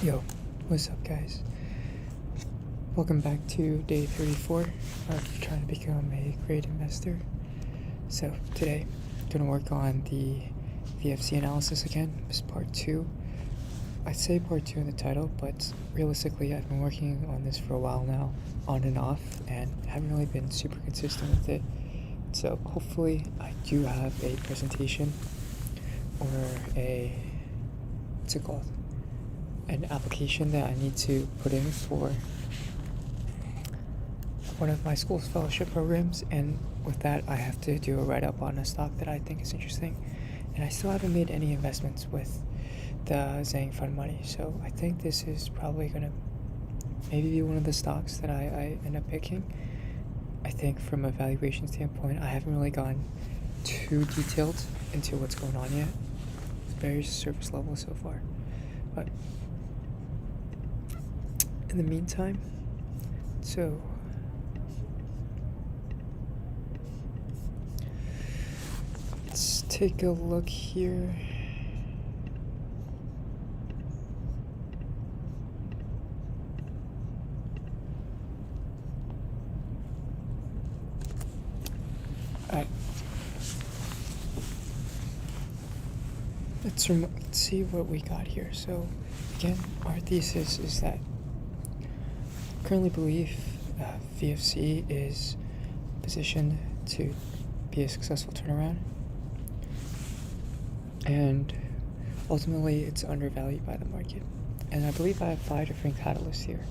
Yo, what's up guys? Welcome back to day 34 of trying to become a great investor. So today, I'm going to work on the VFC analysis again. This is part 2. I say part 2 in the title, but realistically I've been working on this for a while now, on and off, and haven't really been super consistent with it. So hopefully I do have a presentation or what's it called? An application that I need to put in for one of my school's fellowship programs, and with that I have to do a write-up on a stock that I think is interesting, and I still haven't made any investments with the Zhang fund money, so I think this is probably gonna maybe be one of the stocks that I end up picking. I think from a valuation standpoint I haven't really gone too detailed into what's going on yet. It's very surface level so far, but in the meantime, so let's take a look here. Alright. Let's see what we got here. So again, our thesis is that I currently believe VFC is positioned to be a successful turnaround, and ultimately it's undervalued by the market. And I believe I have 5 different catalysts here.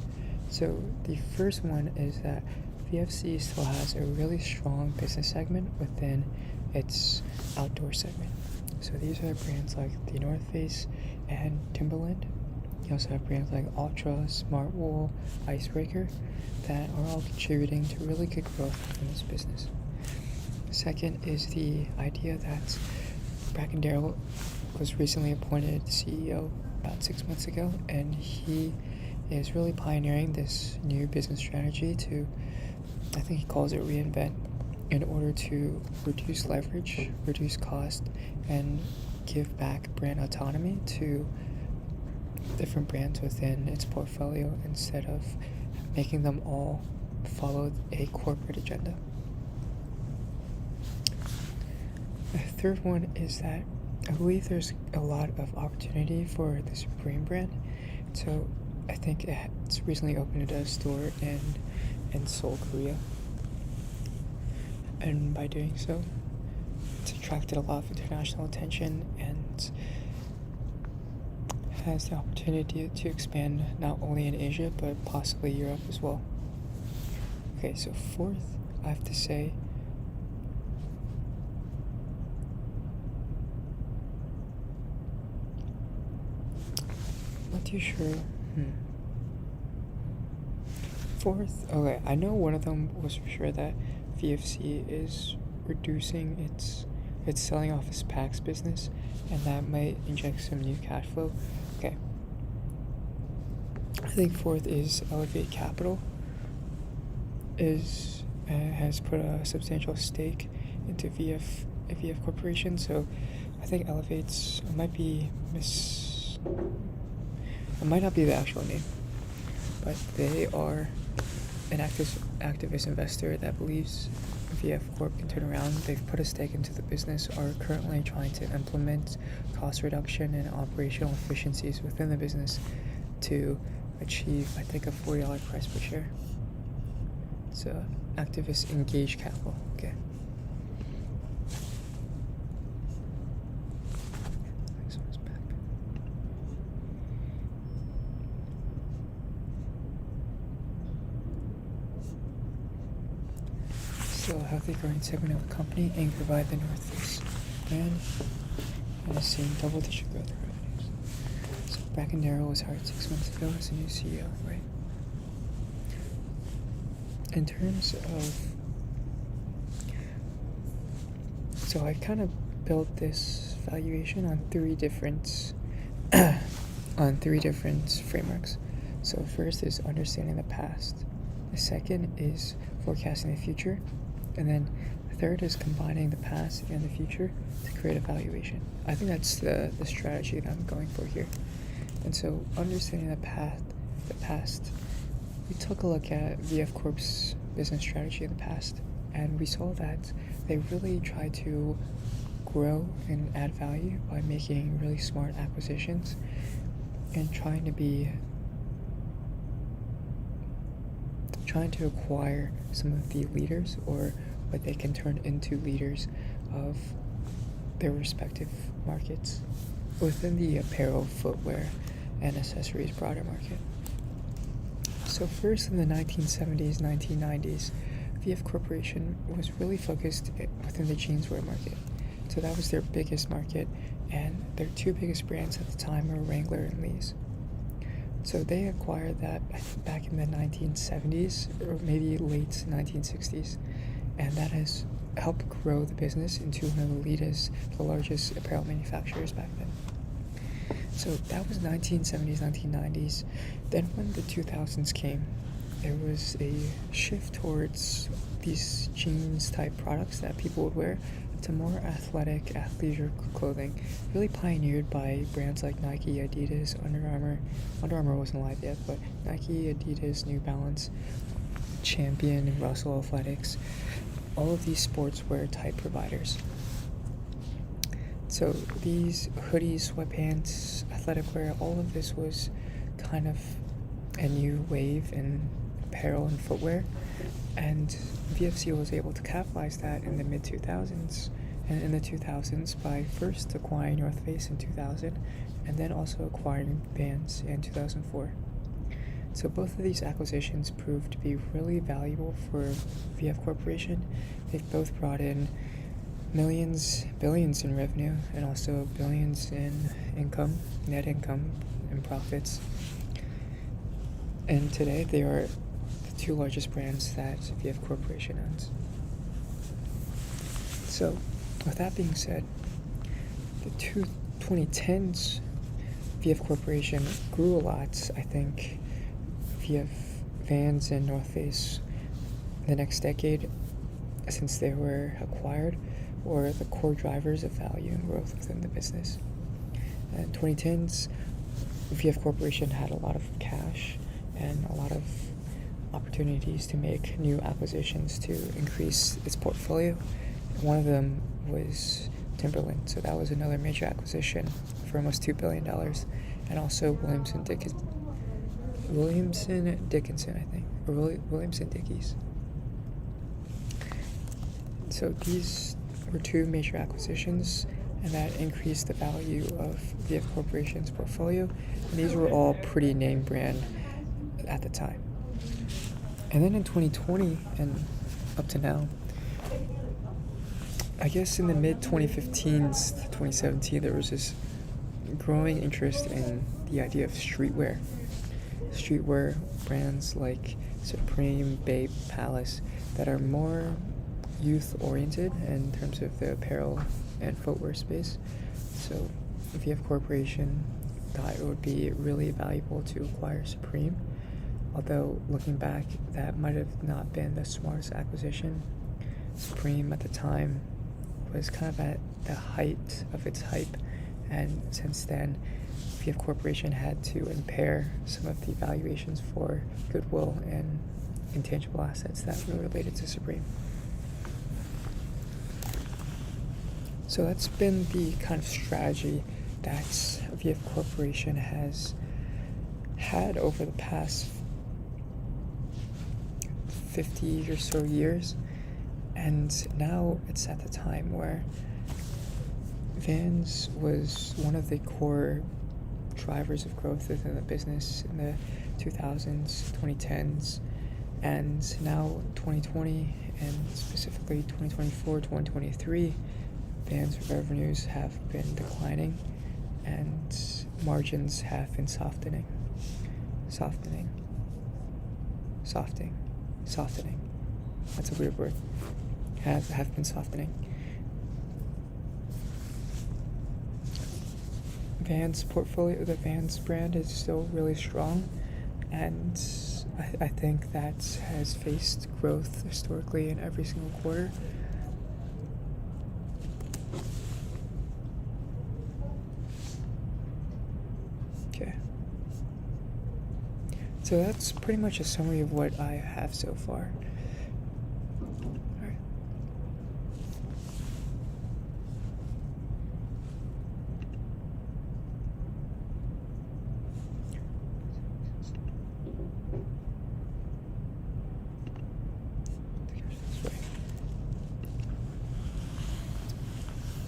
So the first one is that VFC still has a really strong business segment within its outdoor segment. So these are brands like the North Face and Timberland. You also have brands like Ultra, Smart Wool, Icebreaker that are all contributing to really good growth in this business. Second is the idea that Darrell was recently appointed CEO about 6 months ago, and he is really pioneering this new business strategy to, I think he calls it reinvent, in order to reduce leverage, reduce cost, and give back brand autonomy to different brands within its portfolio instead of making them all follow a corporate agenda. The third one is that I believe there's a lot of opportunity for the Supreme brand. So I think it's recently opened a store in Seoul, Korea. And by doing so, it's attracted a lot of international attention and has the opportunity to expand not only in Asia but possibly Europe as well. Okay, so fourth, I have to say not too sure. Fourth, okay, I know one of them was for sure that VFC is reducing its selling off its PAX business, and that might inject some new cash flow. Okay. I think fourth is Elevate Capital has put a substantial stake into VF Corporation, so I think Elevate's it might not be the actual name, but they are an activist investor that believes VF Corp can turn around. They've put a stake into the business, are currently trying to implement cost reduction and operational efficiencies within the business to achieve, I think, a $40 price per share. So activists engage capital. Okay. Still a healthy growing segment of the company, anchored by the North Face brand, and is seeing double-digit growth in revenues. So Darrell was hired 6 months ago as a new CEO, right? In terms of, so I kind of built this valuation on three different frameworks. So first is understanding the past. The second is forecasting the future. And then the third is combining the past and the future to create a valuation. I think that's the strategy that I'm going for here. And so, understanding the past, we took a look at VF Corp's business strategy in the past, and we saw that they really tried to grow and add value by making really smart acquisitions and trying to acquire some of the leaders, or what they can turn into leaders of their respective markets within the apparel, footwear, and accessories broader market. So first, in the 1970s, 1990s, VF Corporation was really focused within the jeanswear market. So that was their biggest market, and their two biggest brands at the time were Wrangler and Lee's. So they acquired that, I think, back in the 1970s or maybe late 1960s, and that has helped grow the business into one of the largest apparel manufacturers back then. So that was 1970s, 1990s. Then when the 2000s came, there was a shift towards these jeans type products that people would wear to more athletic, athleisure clothing, really pioneered by brands like Nike, Adidas, Under Armour. Under Armour wasn't alive yet, but Nike, Adidas, New Balance, Champion, Russell Athletics, all of these sportswear type providers. So these hoodies, sweatpants, athletic wear, all of this was kind of a new wave in apparel and footwear, and VFC was able to capitalize that in the mid-2000s and in the 2000s by first acquiring North Face in 2000 and then also acquiring Vans in 2004. So both of these acquisitions proved to be really valuable for VF Corporation. They've both brought in millions, billions in revenue, and also billions in income, net income, and profits. And today they are the two largest brands that VF Corporation owns. So, with that being said, the 2010s VF Corporation grew a lot. I think VF Vans and North Face the next decade, since they were acquired, were the core drivers of value and growth within the business. And 2010s, VF Corporation had a lot of cash and a lot of opportunities to make new acquisitions to increase its portfolio. One of them was Timberland, so that was another major acquisition for almost $2 billion, and also Williamson Dickinson, I think, or Williamson Dickies. So these were two major acquisitions, and that increased the value of VF Corporation's portfolio. And these were all pretty name brand at the time. And then in 2020 and up to now, I guess in the mid-2015s to 2017, there was this growing interest in the idea of streetwear. Streetwear brands like Supreme, Bape, Palace that are more youth-oriented in terms of the apparel and footwear space. So VF Corporation thought it would be really valuable to acquire Supreme, although looking back, that might have not been the smartest acquisition. Supreme at the time was kind of at the height of its hype, and since then VF Corporation had to impair some of the valuations for goodwill and intangible assets that were related to Supreme. So that's been the kind of strategy that VF Corporation has had over the past 50 or so years, and now it's at the time where Vans was one of the core drivers of growth within the business in the 2000s, 2010s, and now 2020 and specifically 2024, 2023, Vans revenues have been declining and margins have been softening. That's a weird word. Have been softening. Vans portfolio, the Vans brand is still really strong, and I think that has faced growth historically in every single quarter. Okay. So that's pretty much a summary of what I have so far. Alright.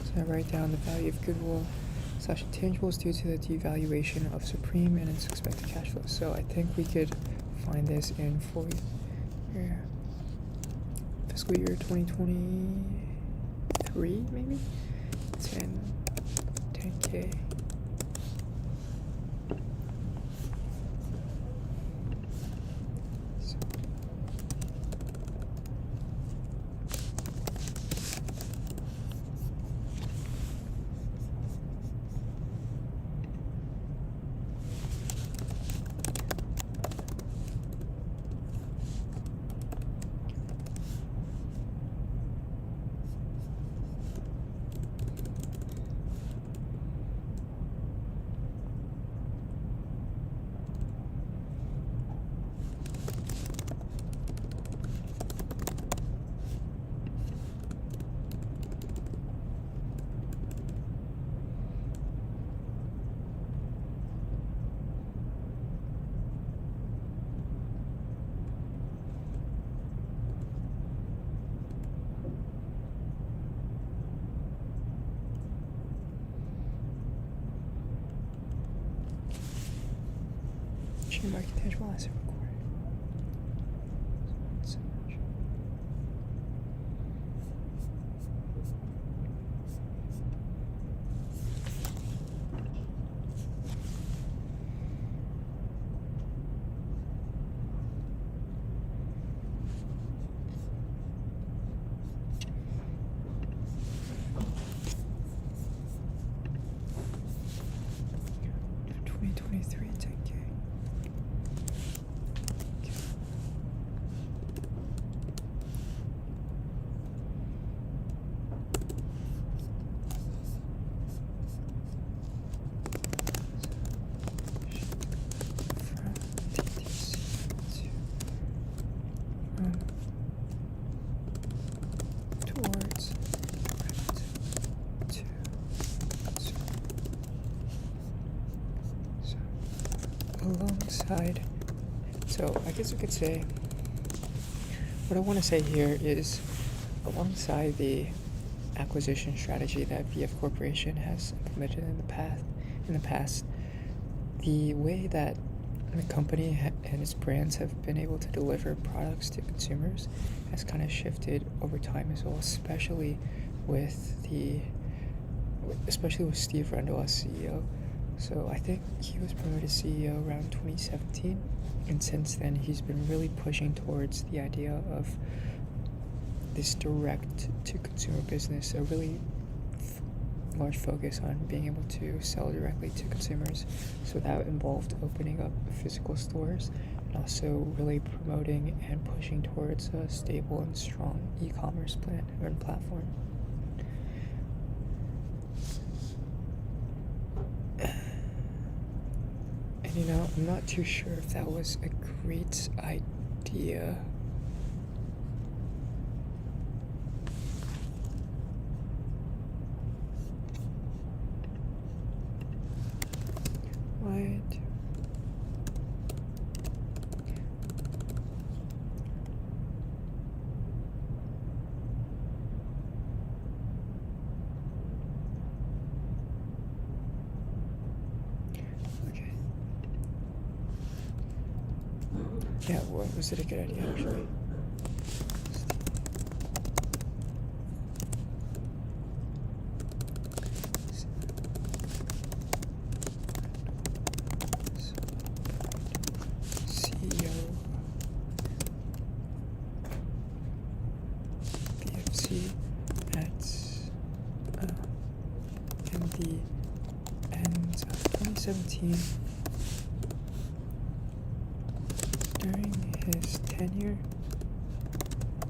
So I write down the value of goodwill / intangibles due to the devaluation of Supreme and its expected cash flow. So I think we could find this in full year, fiscal year 2023, maybe 10K. Market tangible asset required. So much. For 2023, 10K. Alongside, so I guess we could say, what I want to say here is, alongside the acquisition strategy that VF Corporation has implemented in the past, the way that the company and its brands have been able to deliver products to consumers has kind of shifted over time as well, especially with Steve Rendell as CEO. So I think he was promoted CEO around 2017, and since then he's been really pushing towards the idea of this direct-to-consumer business, a really large focus on being able to sell directly to consumers. So that involved opening up physical stores and also really promoting and pushing towards a stable and strong e-commerce plan and platform. And I'm not too sure if that was a great idea. What? Yeah, was it a good idea actually? CEO VFC at in the end of 2017. During his tenure,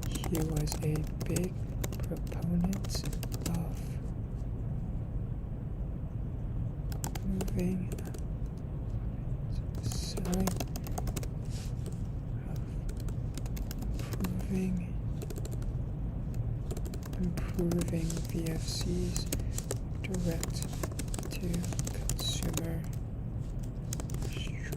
he was a big proponent of selling improving VFC's direct to consumer strategy.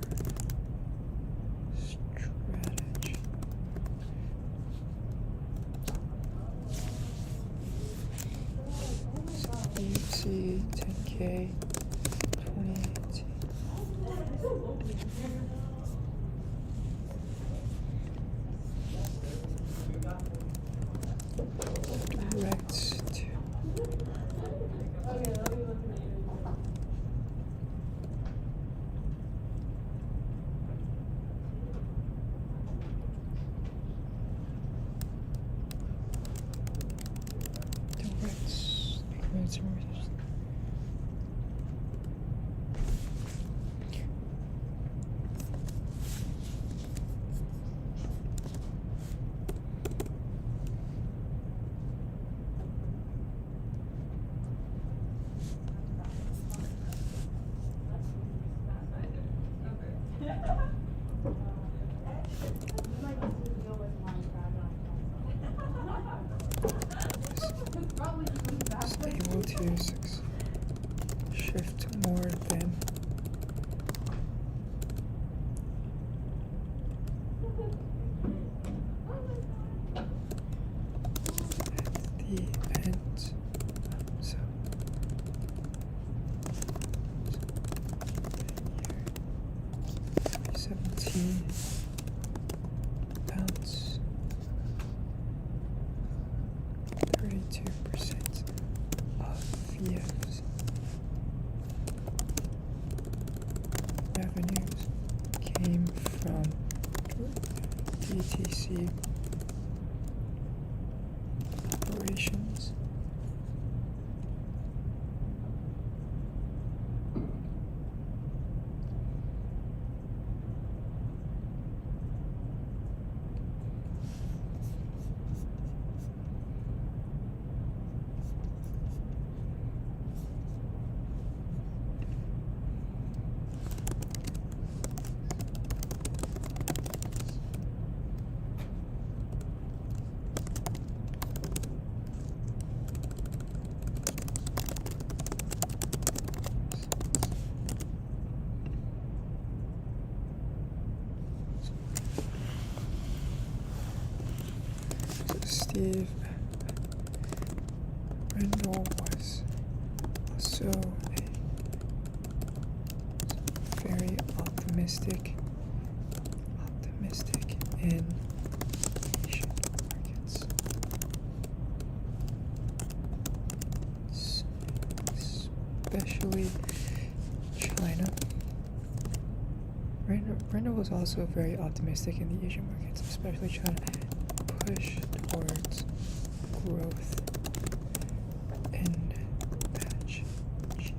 VFC 10K 2018. Direct to stable tier 6. Shift more than at the end. So 17 pounds, 32% of VF's revenues came from DTC operations. Steve Rendell was also very optimistic in Asian markets, especially China. Rendell was also very optimistic in the Asian markets, especially China. Push towards growth in batch geo.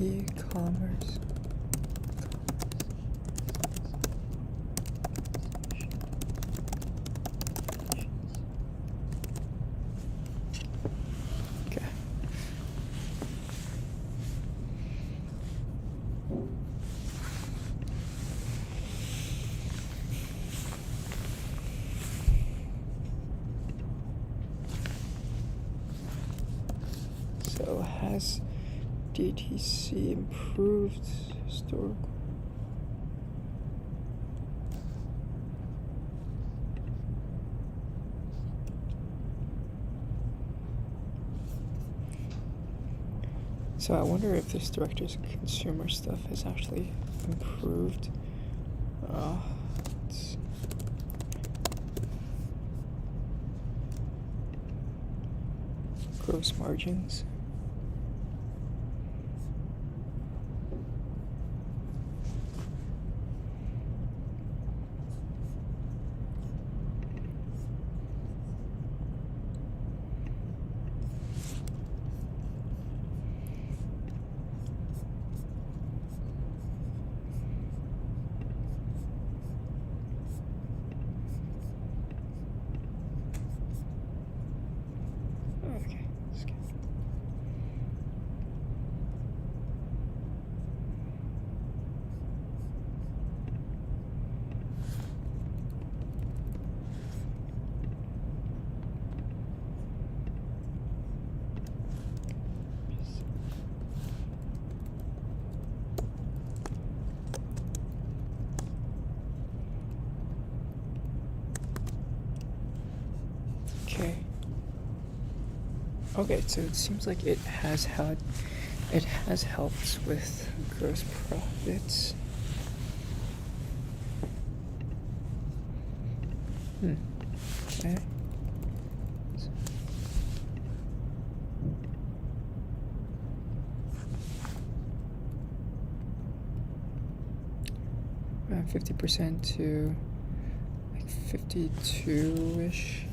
E-commerce. Okay. So has DTC improved historical? So I wonder if this director's consumer stuff has actually improved. Gross margins. Okay, let's get okay. Okay, so it seems like it has helped with gross profits. Okay. Around 50% to like 52-ish.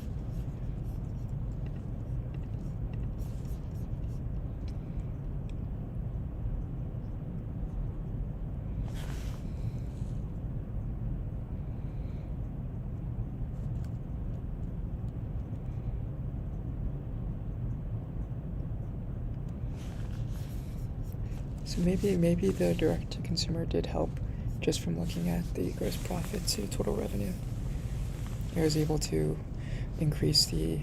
So maybe the direct-to-consumer did help just from looking at the gross profit to total revenue. I was able to increase the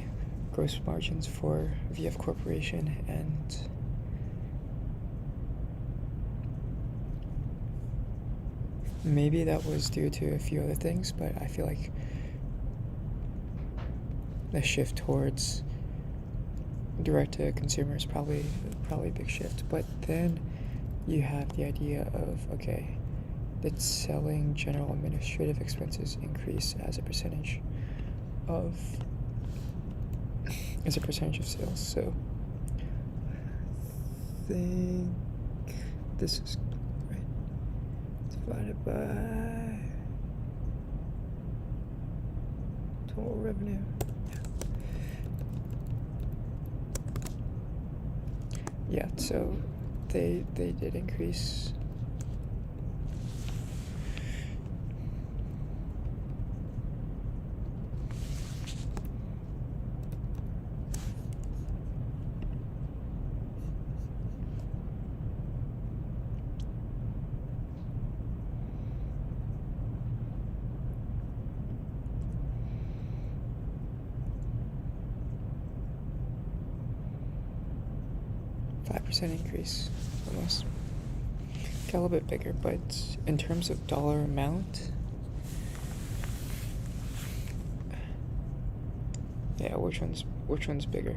gross margins for VF Corporation, and maybe that was due to a few other things, but I feel like the shift towards direct-to-consumer is probably a big shift. But then you have the idea of, okay, that selling general administrative expenses increase as a percentage of sales. So I think this is right divided by total revenue. Yeah, so they did increase. Increase almost. Got a little bit bigger, but in terms of dollar amount, yeah, which one's bigger?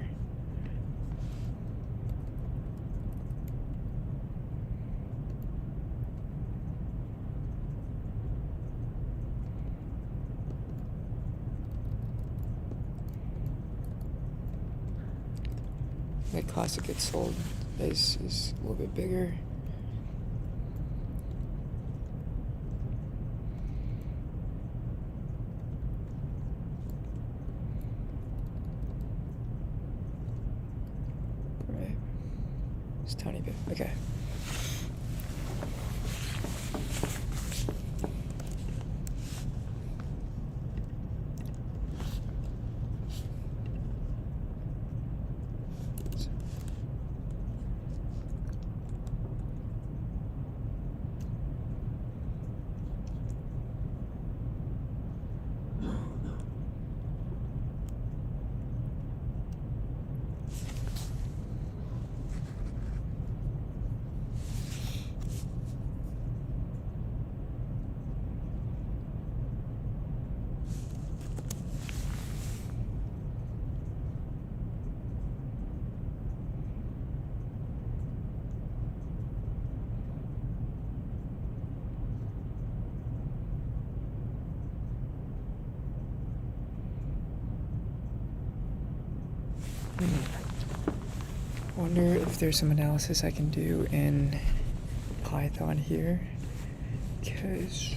The cost of goods sold is a little bit bigger. Right. Just a tiny bit. Okay. Wonder if there's some analysis I can do in Python here, because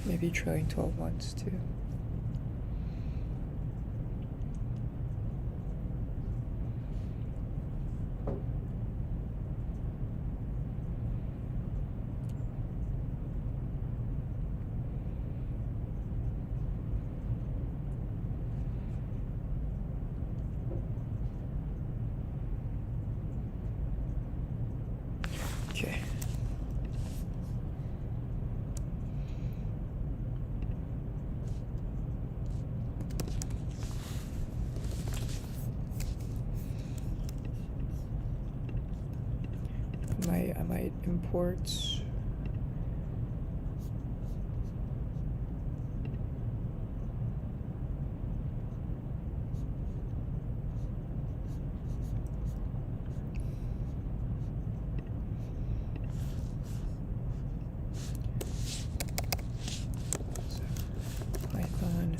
maybe trailing 12 months too. Okay. I might import Python.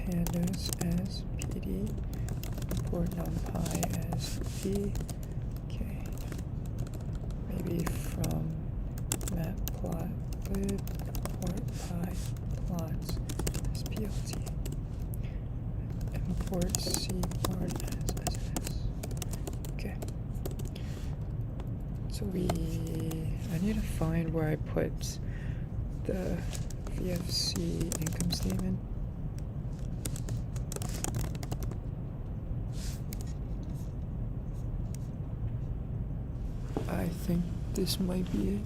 Pandas as PD, import numpy as p. Okay, maybe from matplotlib import pyplots as plt, import cbarn as ss. Okay, so I need to find where I put the VFC income statement. I think this might be it.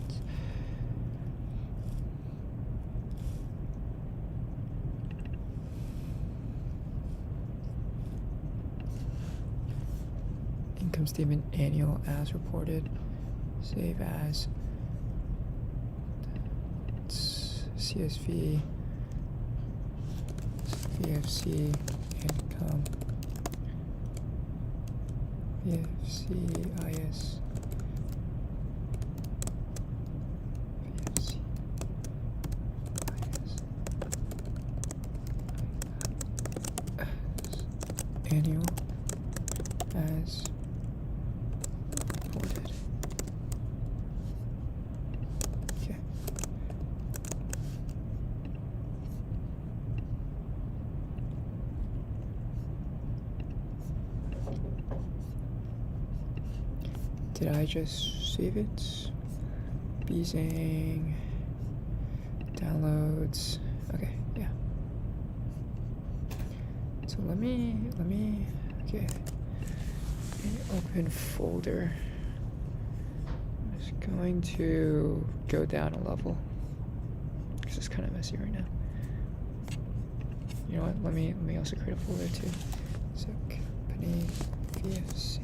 Income statement annual as reported. Save as. It's CSV. VFC income. VFC IS. Annual as reported. Okay. Did I just save it? Beezing downloads. Okay, yeah. So let me okay. Open folder. I'm just going to go down a level. This is kind of messy right now. You know what? Let me also create a folder too. So company VFC.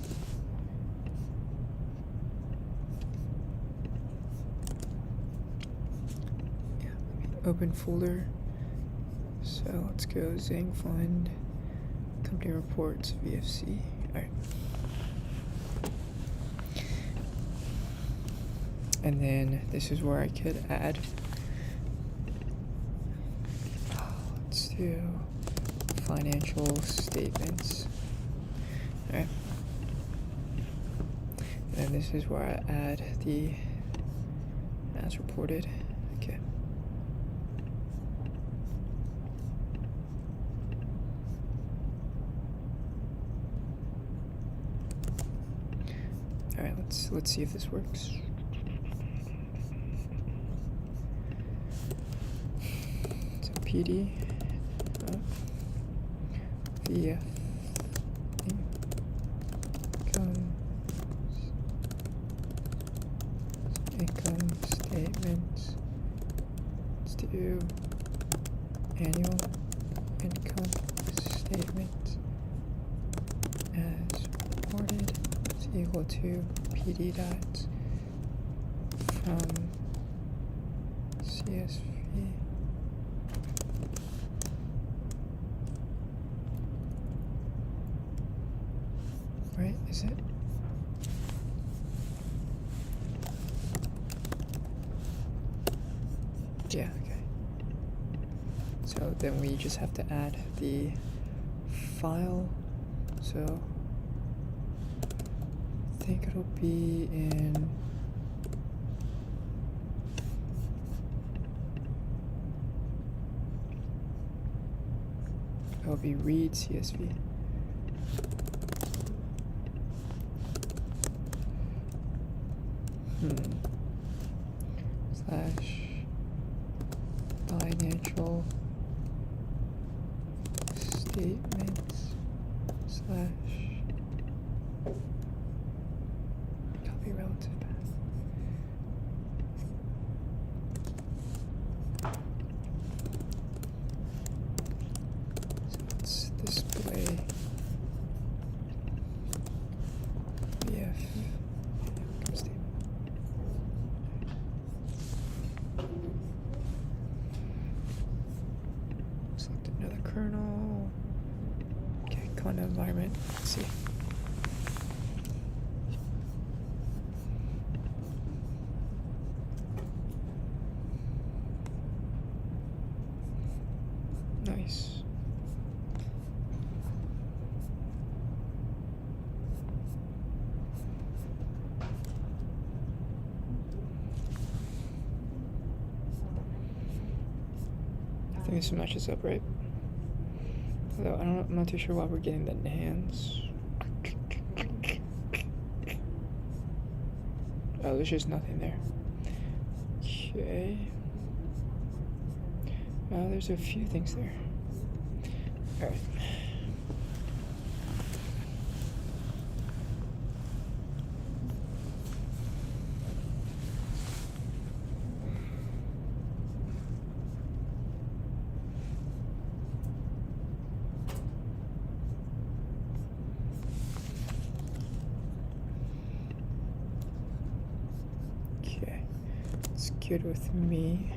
Yeah, let me open folder. So let's go Zang Fund. Company reports VFC. Alright. And then this is where I could add. Let's do financial statements. Alright. And then this is where I add the as reported. Okay. Alright, let's see if this works. So PD VF income statements do annual income statement as reported is equal to PD dot from CSV. Right, is it? Yeah, okay. So then we just have to add the file. So I think it'll be in it'll be read CSV. Slash financial statements slash copy relative path. So let's display VF income statement. Select another kernel. Okay, content environment. Let's see. Nice. I think this matches up, right? Although I'm not too sure why we're getting the nans. Oh, there's just nothing there. Okay. There's a few things there. Alright. Okay. It's good with me.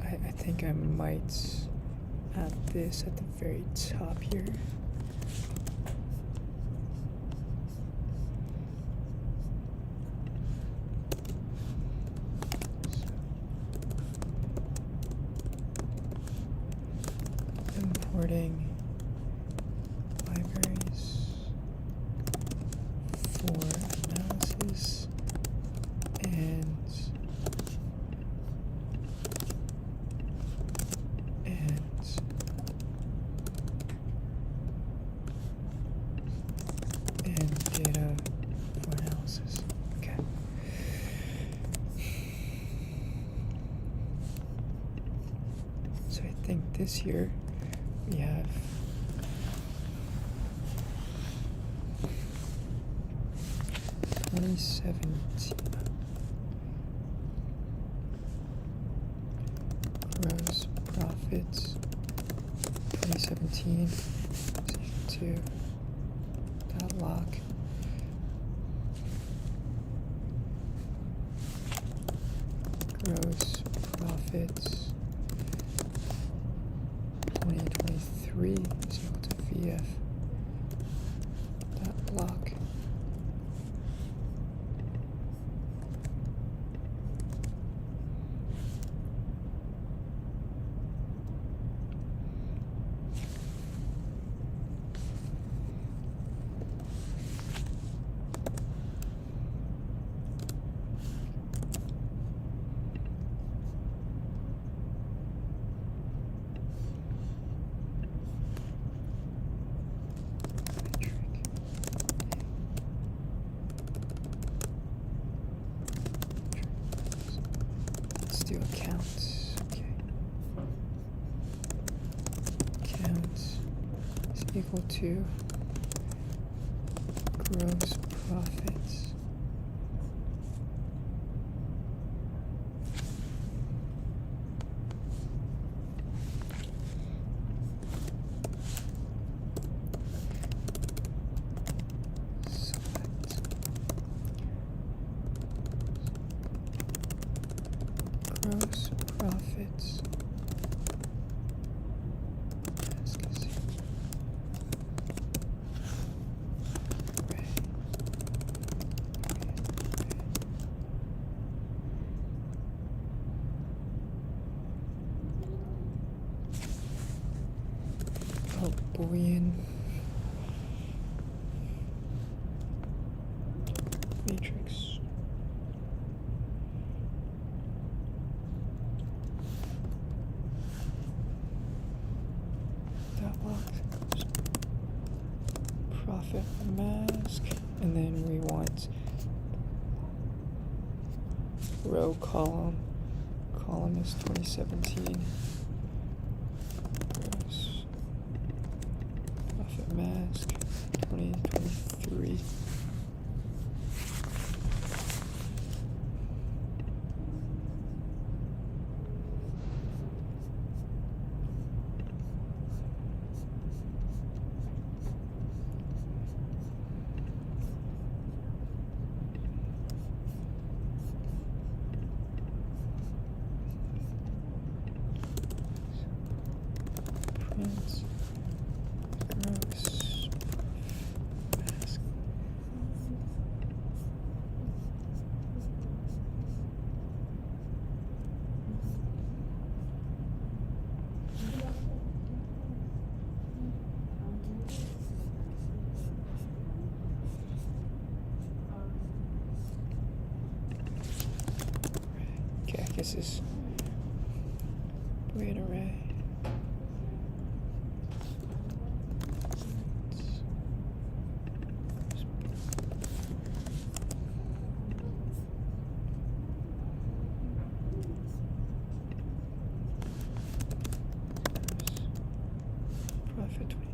I think I might add this at the very top here. So, importing libraries for analysis and data for analysis. Okay. So I think this year we have gross profits 2017 to dot lock gross profits 2023 is equal to VF dot block accounts. Okay. equal to gross profits gross profits Boolean matrix. That locked profit mask, and then we want row column. Column is 2017. Gross profit mask 2023. Print gross mask. Okay, I guess this Boolean array. Profit 20.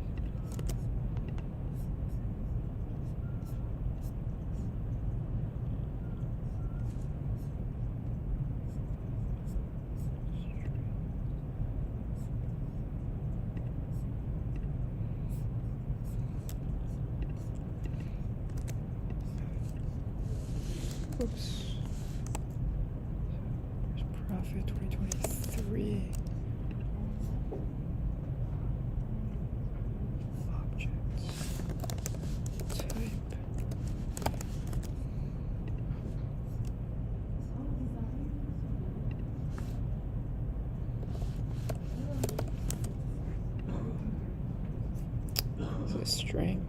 Oops. There's profit 2023. Objects. Type. It's a string.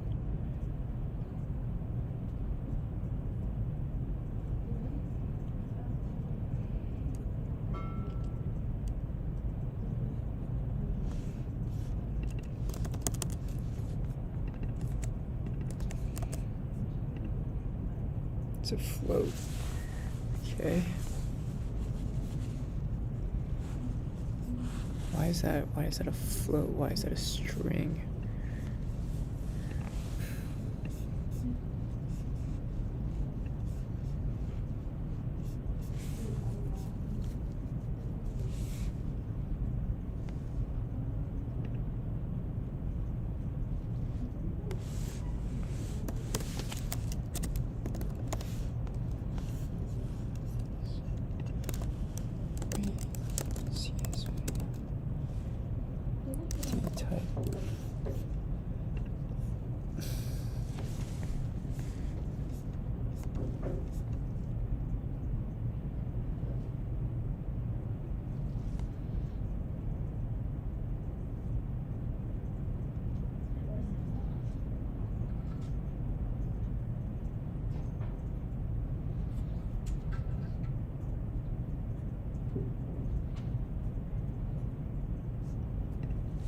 It's a float. Okay. Why is that a float? Why is that a string? Type.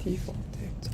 Default dict.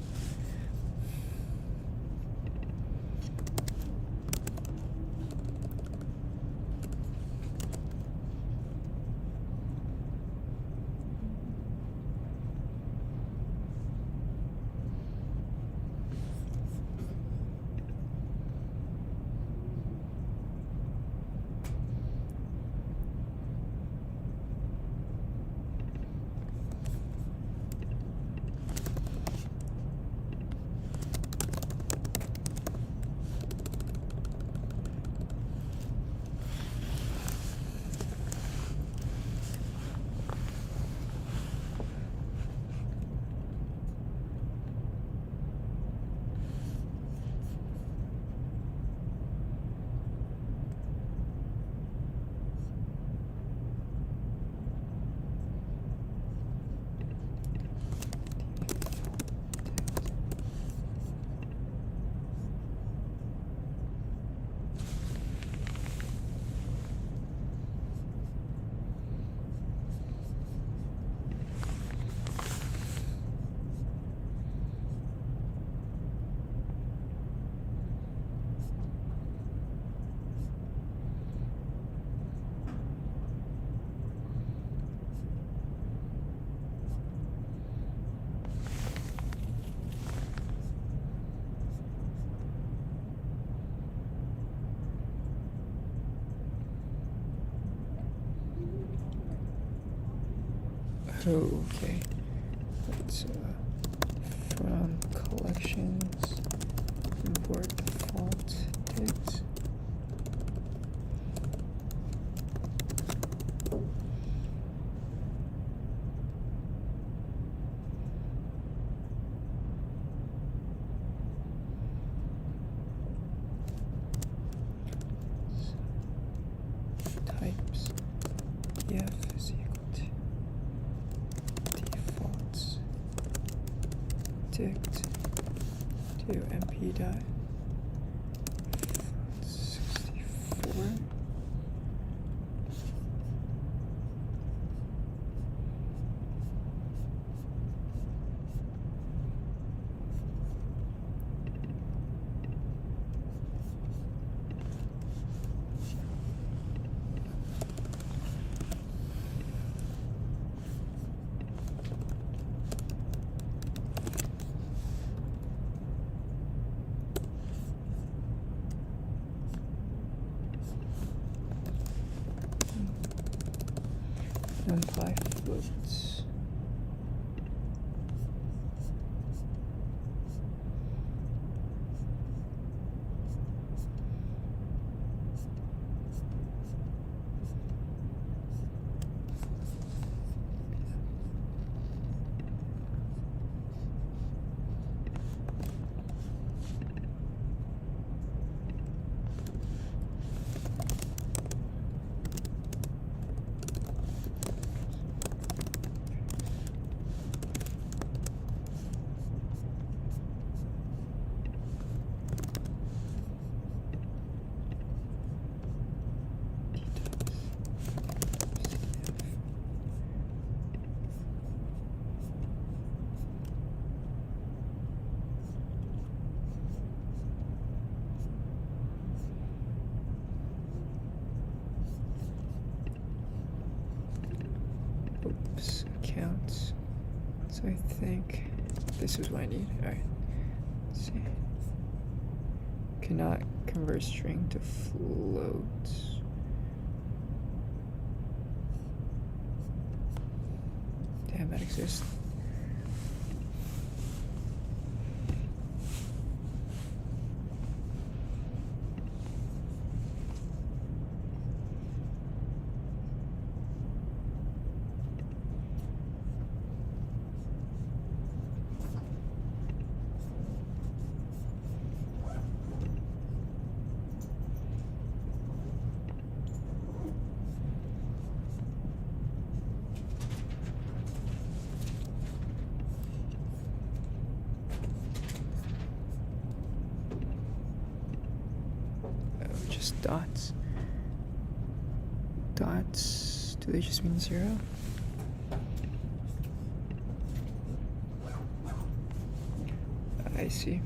Oh, okay. Let's from collections import default dict. Types df is equal to defaults dict to mp dot 64. Numpy floats. Oops, accounts. So I think this is what I need. Alright. Let's see. Cannot convert string to float. Damn, that exists. Just dots. Dots, do they just mean 0? I see.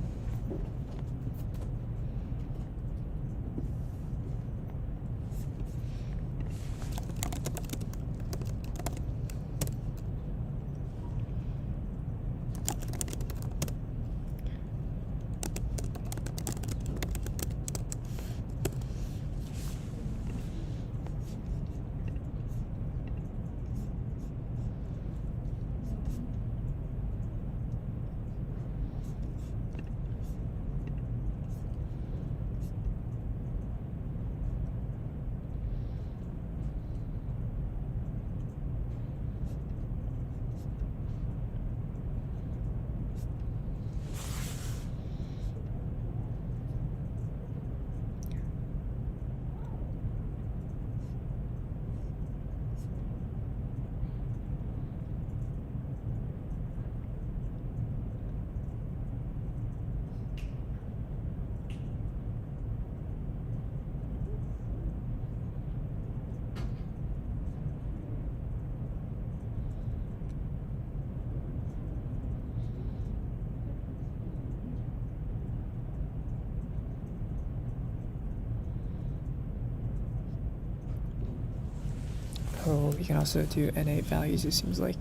Oh, we can also do NA values, it seems like.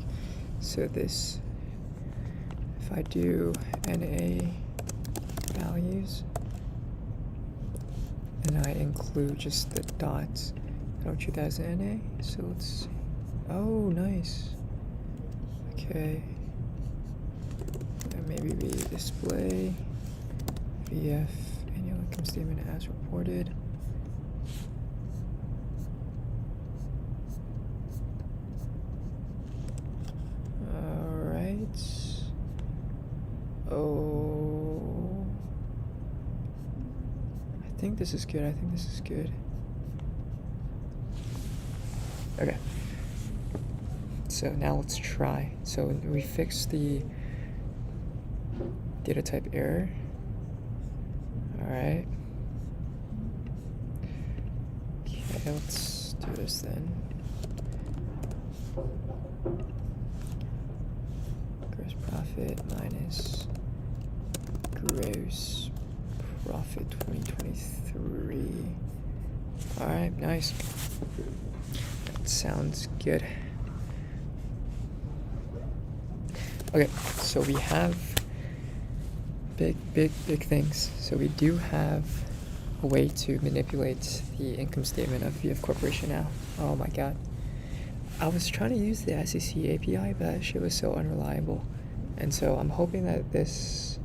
So this, if I do NA values, and I include just the dots, I don't treat that as an NA. So let's see. Oh, nice. Okay. And maybe we display VF annual income statement as reported. Oh, I think this is good. Okay. So now let's try. So we fixed the data type error. All right. Okay, let's do this then. Gross profit minus gross profit 2023. All right, nice. That sounds good. Okay, so we have big things. So we do have a way to manipulate the income statement of VF Corporation now. Oh my god. I was trying to use the SEC API, but that shit was so unreliable. And so I'm hoping that this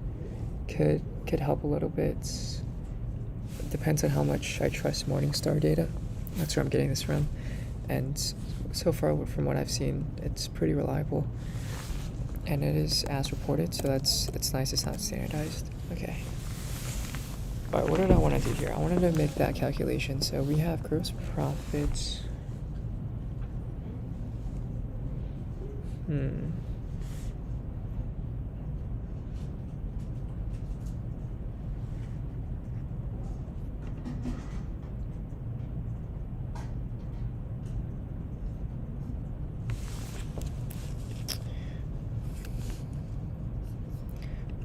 could help a little bit. It depends on how much I trust Morningstar data. That's where I'm getting this from. And so far, from what I've seen, it's pretty reliable. And it is as reported, so that's nice. It's not standardized. Okay. All right, what did I want to do here? I wanted to make that calculation. So we have gross profits.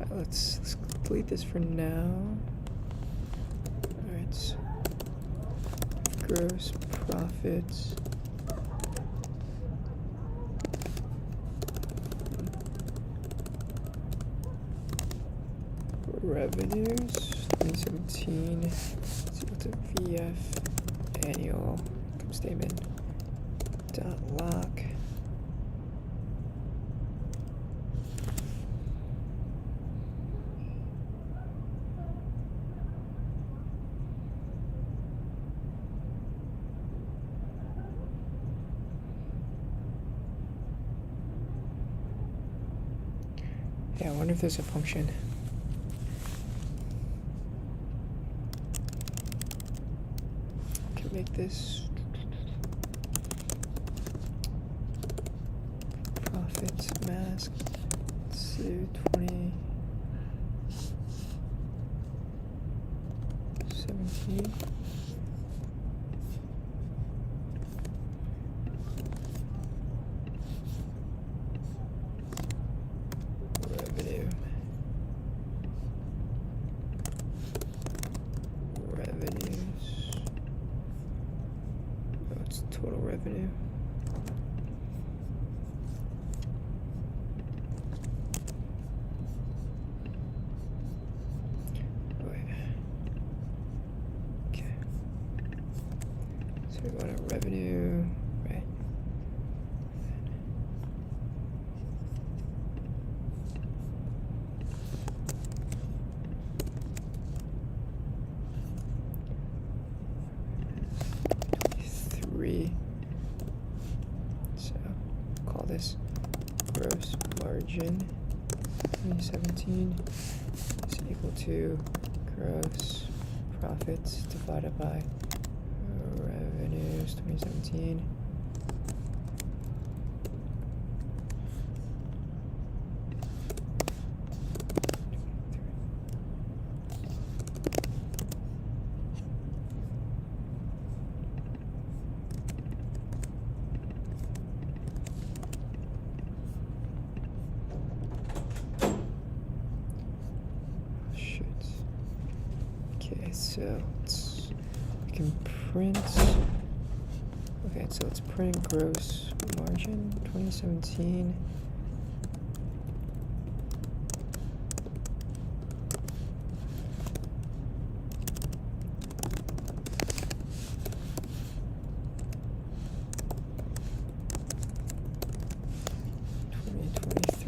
Let's delete this for now. All right. So gross profits. Revenues 2017 is equal to VF annual income statement dot lock. Yeah, I wonder if there's a function. Make this profits mask to 2017. Total revenue. Okay. So we want a revenue, right? So call this gross margin 2017 is equal to gross profits divided by revenues 2017. So we can print. Okay, so let's print gross margin 2017.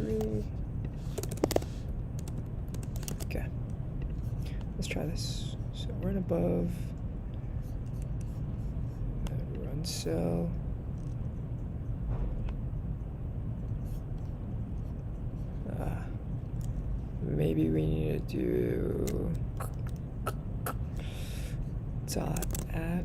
2023. Okay, let's try this. So run above, run sell. Maybe we need to do dot add.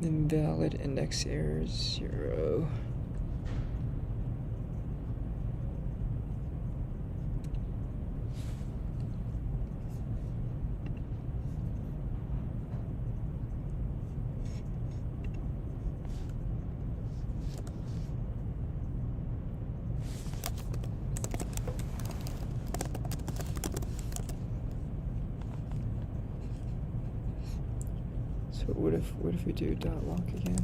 Invalid index error 0. So what if we do dot lock again?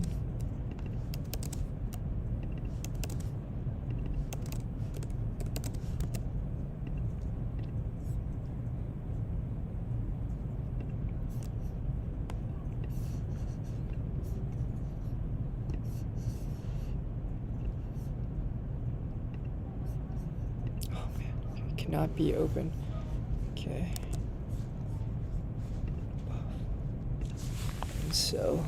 Oh man, it cannot be open. Okay. So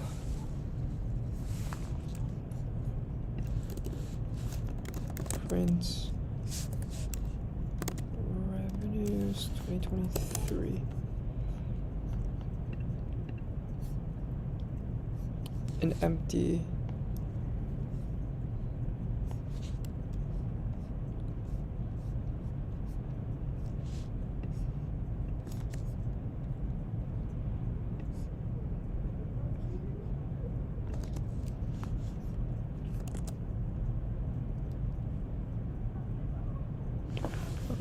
print revenues 2023 an empty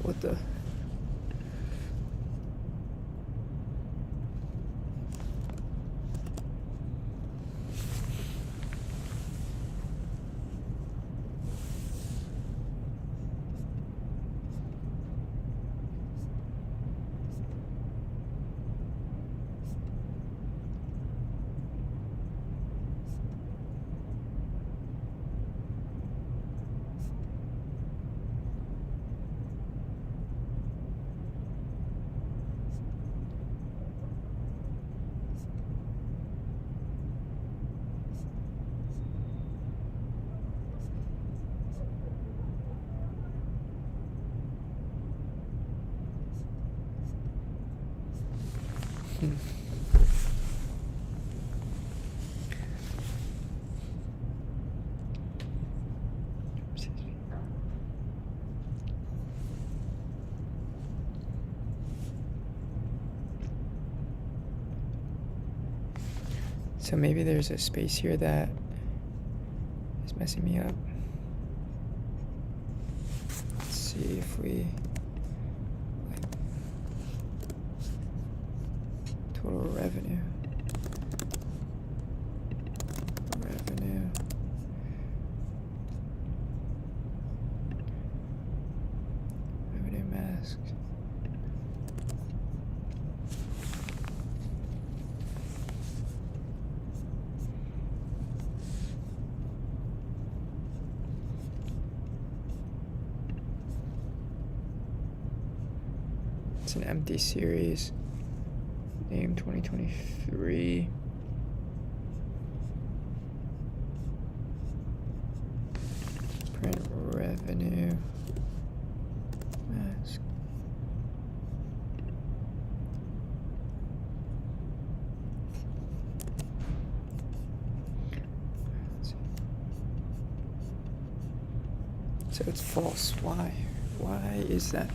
what the So maybe there's a space here that is messing me up. Let's see if we total revenue. Revenue mask. It's an empty series. Name 2023. Print revenue. Mask. So it's false. Why? Why is that?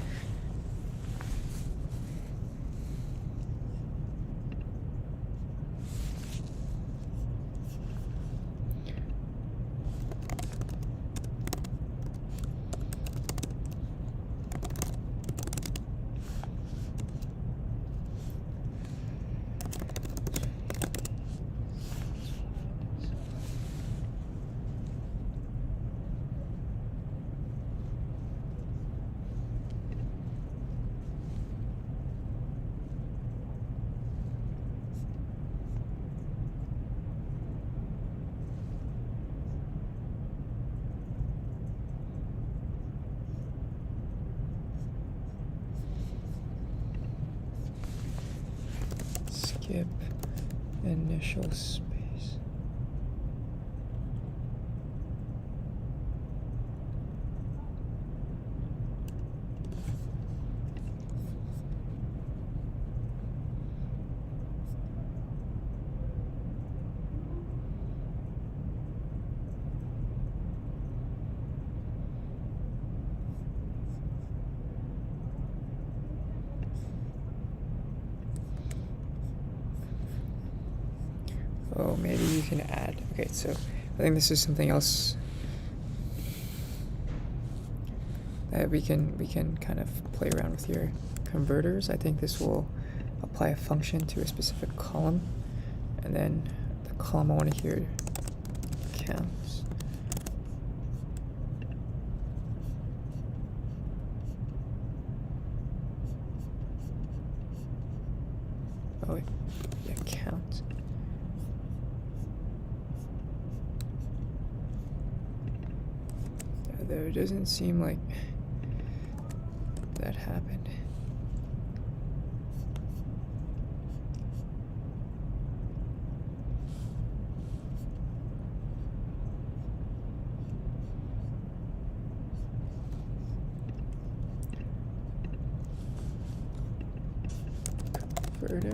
skip initial space. Oh, maybe you can add. Okay, so I think this is something else that we can kind of play around with your converters. I think this will apply a function to a specific column, and then the column I want to hear counts. Oh wait, yeah, count. Though it doesn't seem like that happened. Converter.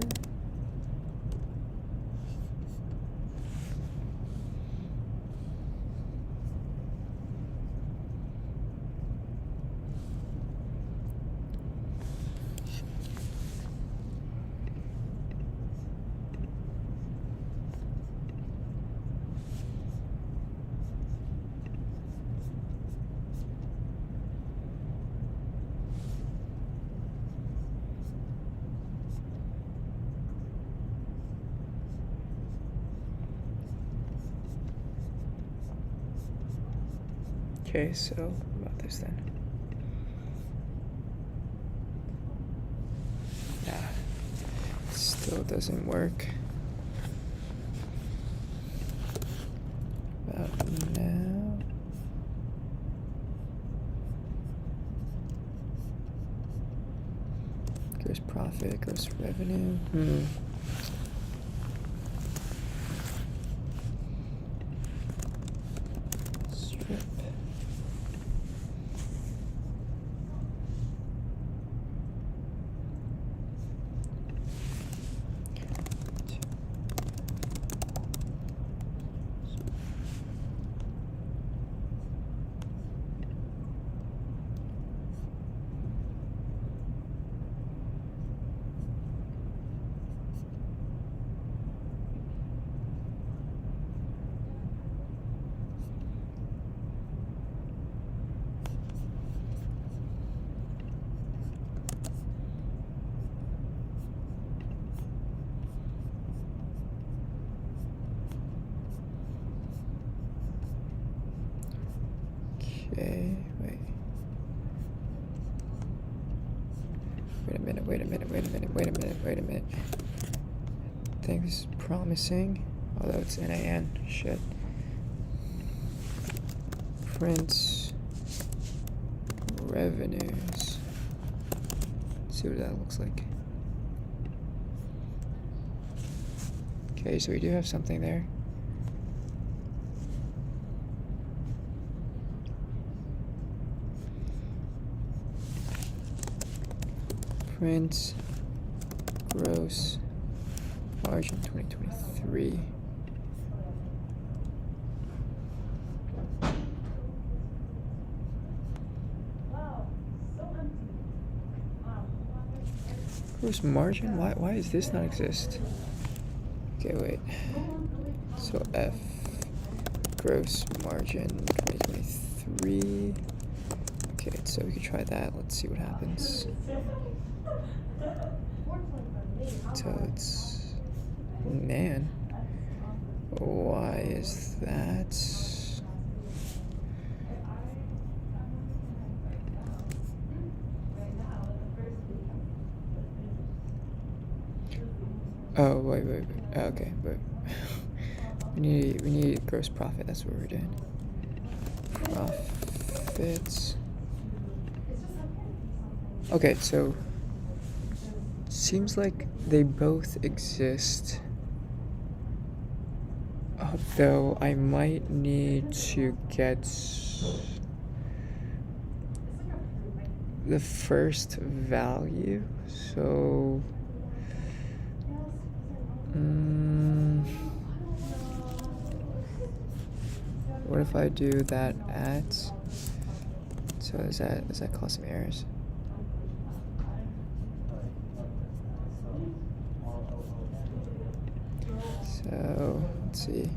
Okay, so what about this then? Nah, still doesn't work. About now. Gross profit, gross revenue. Strip. Okay, wait. Wait a minute. I think this is promising, although it's NaN. Shit. Print revenues. Let's see what that looks like. Okay, so we do have something there. Print gross margin 2023. Gross margin? Why does this not exist? Okay, wait. So F gross margin 2023. Okay, so we can try that. Let's see what happens. So it's NaN. Why is that? Oh wait. Okay, wait. we need gross profit. That's what we're doing. Profits. Okay, so seems like they both exist. Though I might need to get the first value. So what if I do that at? So does that cause some errors? So let's see,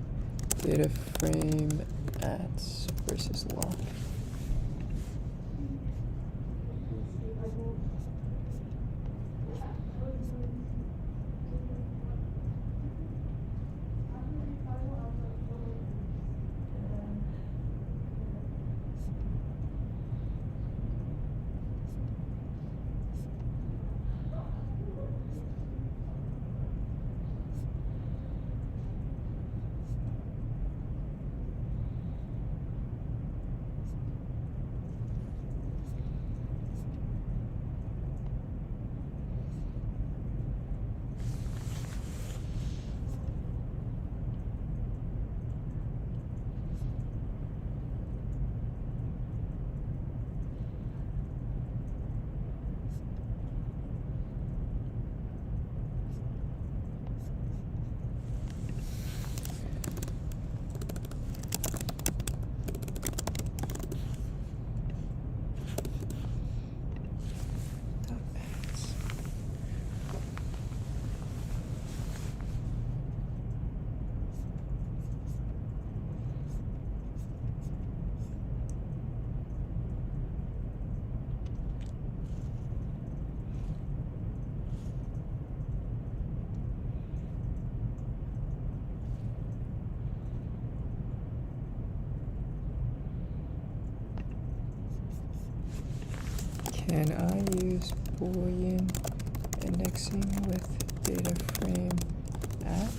data frame at versus lock. Can I use Boolean indexing with data frame at?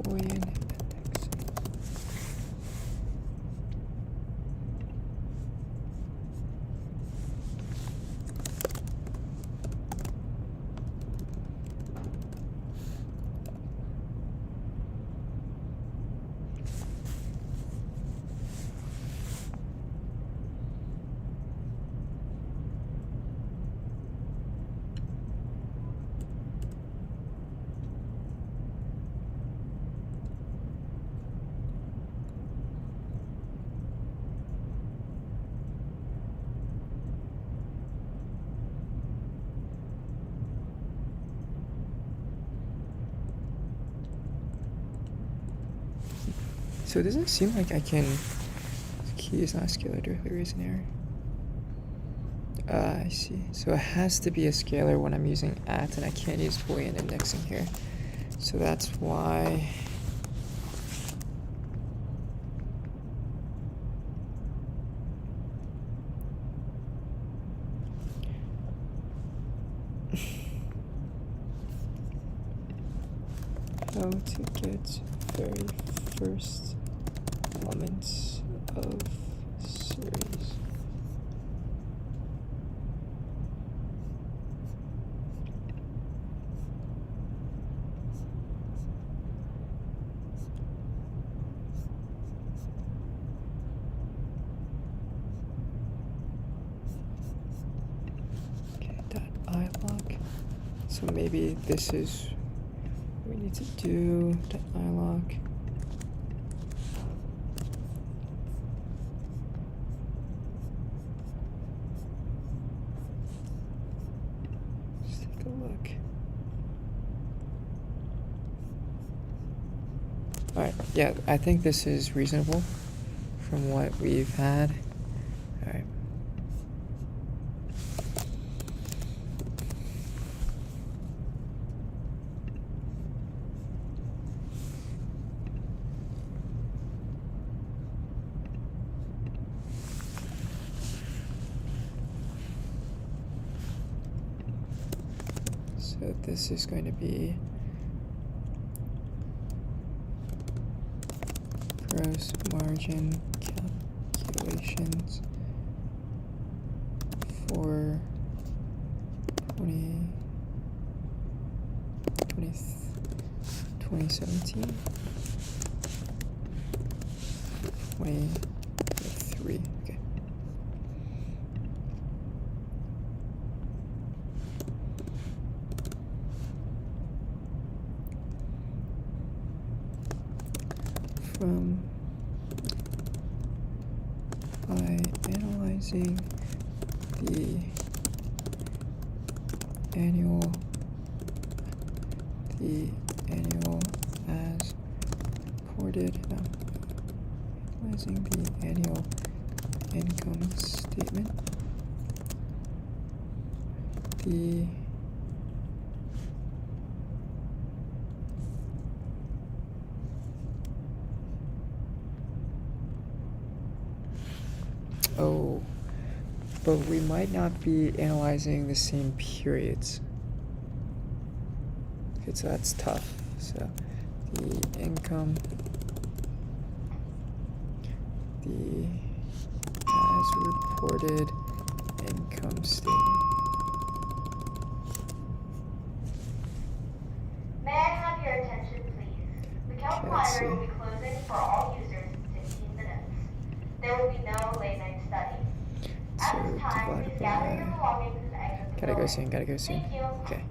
Boolean indexing. So it doesn't seem like I can. The key is not scalar directly raise an error. I see. So it has to be a scalar when I'm using at, and I can't use Boolean indexing here. So that's why. How to get very first elements of series. Okay, dot ilock. So maybe this is what we need to do. Dot ilock. Alright, yeah, I think this is reasonable from what we've had. Alright. So this is going to be gross margin calculations for 2017, 2023. Okay. By analyzing the annual as reported, analyzing the annual income statement, but we might not be analyzing the same periods. Okay, so that's tough. So the income, the as reported income statement. May I have your attention, please? The calculator will be closing for all users in 15 minutes. There will be no late night study. At this time, please gather your belongings and exit the building. Gotta go soon. Thank you. Okay.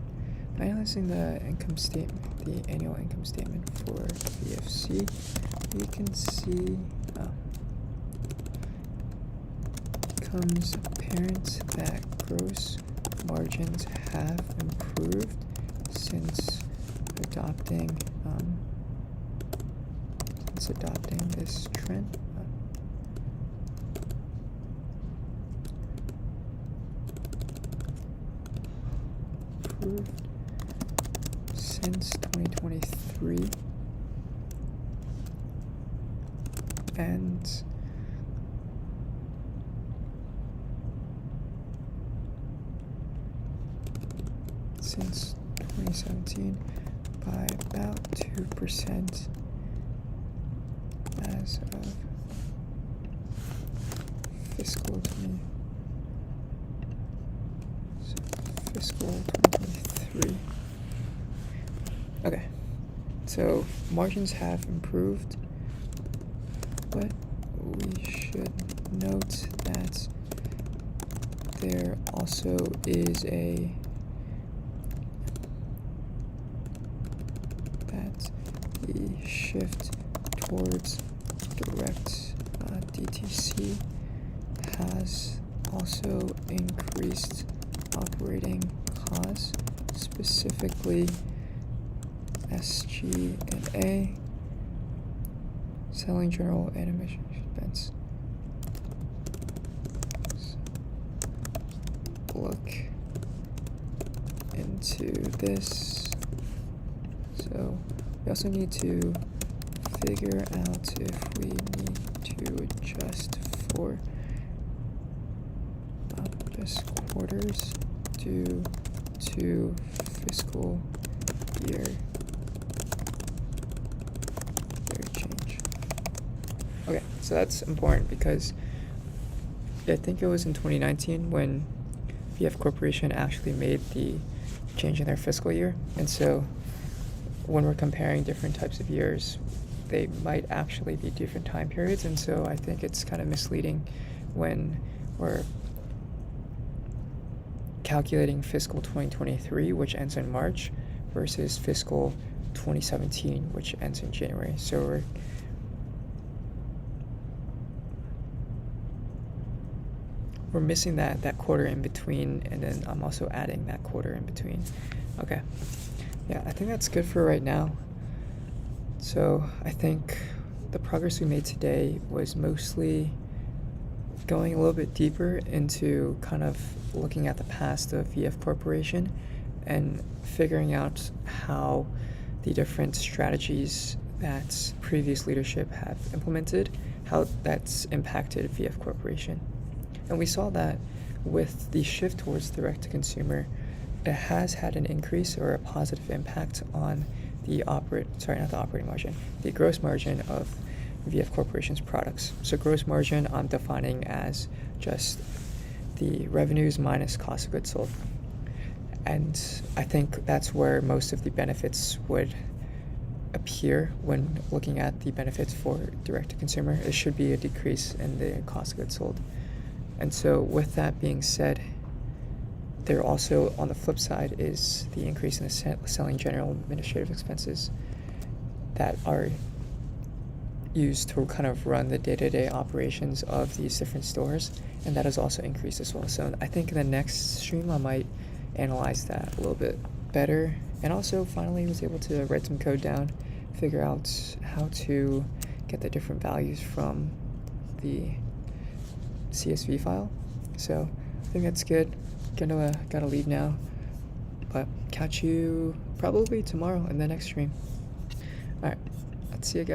By analyzing the income statement, the annual income statement for VFC, we can see becomes apparent that gross margins have improved since adopting this trend. Improved since 2023, and since 2017 by about 2% as of fiscal 2023. Okay, so margins have improved, but we should note that there also is the shift towards direct DTC has also increased operating costs, specifically SG&A, selling general and admission expense. So look into this. So we also need to figure out if we need to adjust for just quarters due to fiscal year change. Okay, so that's important because I think it was in 2019 when VF Corporation actually made the change in their fiscal year, and so when we're comparing different types of years, they might actually be different time periods, and so I think it's kind of misleading when we're calculating fiscal 2023, which ends in March, versus fiscal 2017, which ends in January. So we're missing that quarter in between, and then I'm also adding that quarter in between. Okay. Yeah, I think that's good for right now. So I think the progress we made today was mostly going a little bit deeper into kind of looking at the past of VF Corporation and figuring out how the different strategies that previous leadership have implemented, how that's impacted VF Corporation. And we saw that with the shift towards direct-to-consumer, it has had an increase or a positive impact on the the gross margin of VF Corporation's products. So gross margin I'm defining as just the revenues minus cost of goods sold. And I think that's where most of the benefits would appear when looking at the benefits for direct to consumer. It should be a decrease in the cost of goods sold. And so with that being said, there also, on the flip side, is the increase in the selling general administrative expenses that are used to kind of run the day-to-day operations of these different stores, and that has also increased as well. So I think in the next stream I might analyze that a little bit better, and also finally was able to write some code down, figure out how to get the different values from the CSV file. So I think that's good. Gotta leave now, but catch you probably tomorrow in the next stream. Alright, let's see you guys.